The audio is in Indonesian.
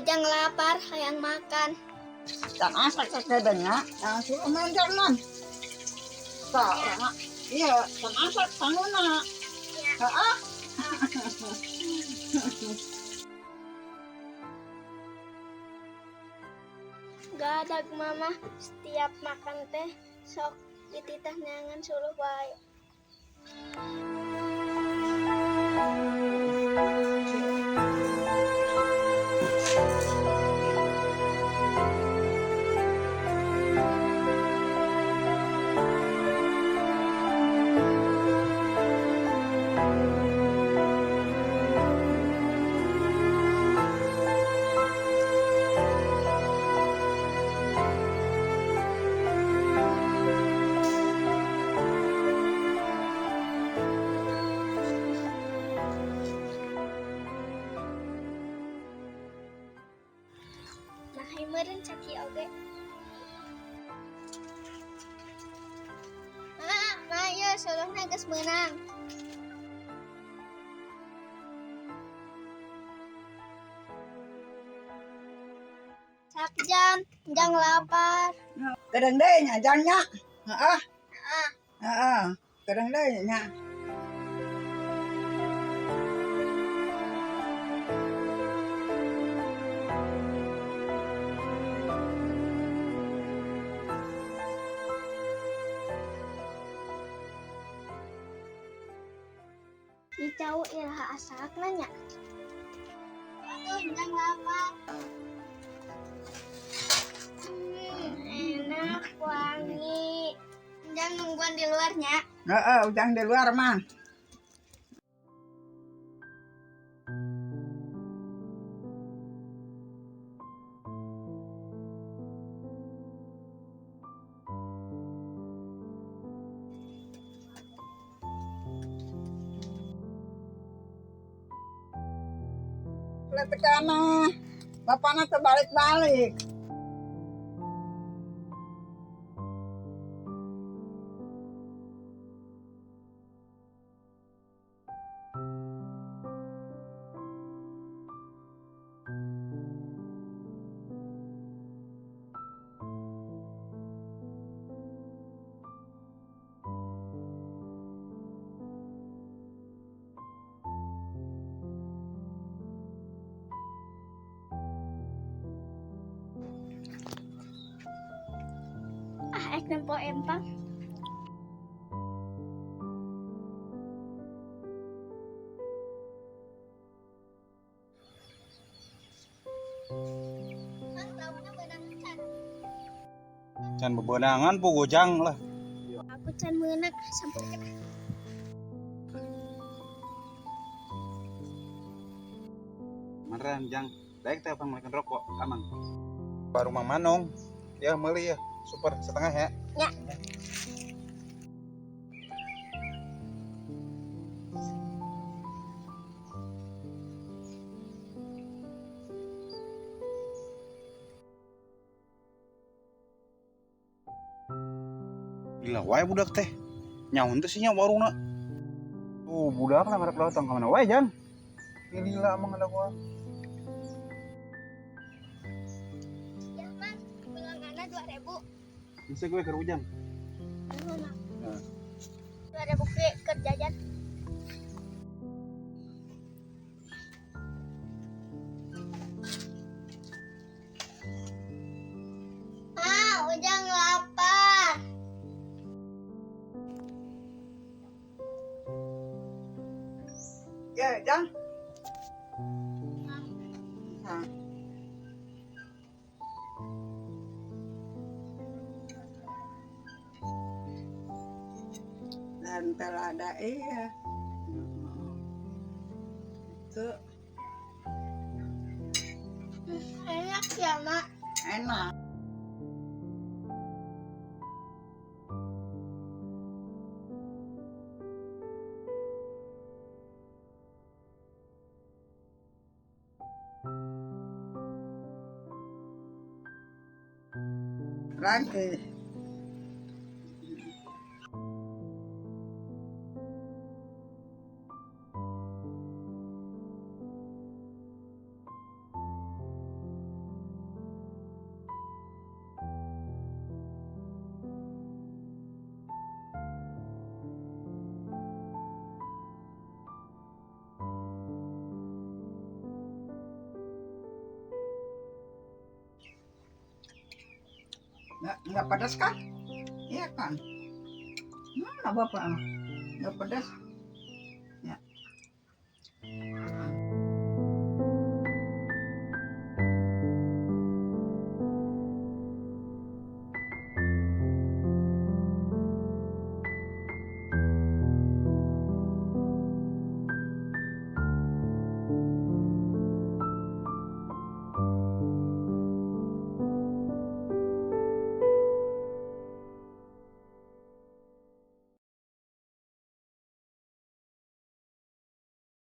Ujang lapar, hayang makan. Tak masak sekedanya, yang suruh main Jerman. Tak, iya, tak masak sangguna. Ah, Gadag mama, setiap makan teh sok dititah neangan suruh wae. Nah, meureun caki oge. Nah, ieu suluhna geus meunang. Sak jam, jang lapar. kadang deh nyajanya. Ah, Ah, kadang deh nya. dicau iraha asakna nya. Aduh, jang lapar. Enak, wangi. Jang nungguan di luarnya. Ujang di luar mah. Letekana, bapaknya terbalik-balik. Ek nempo empang. Mas, lauknya beunang can. Can bebenangan pu gojang lah. Aku can meunang sampai Beneran jang. Daek teh pang makan rokok aman. Baru Mang Manong. Ya meuli ya. Super setengah ya. Ya. Gila wae budak teh. Nyaun teh nya warungna. Budak lah ngarep datang ka mana wae jang. Gila emang ada gua. Ya, Mas. Bilanganna 2.000. Bisa gue ke Ujang. Mana? Nah. 2.000 ke jajan. Ujang lapar. Ya, Jang. Nah. Dan telada iya. Tuh, Enak ya, Mak. enak. Lagi. Nggak pedas kan? Iya kan? Nggak apa-apa. Nggak pedas. Ya.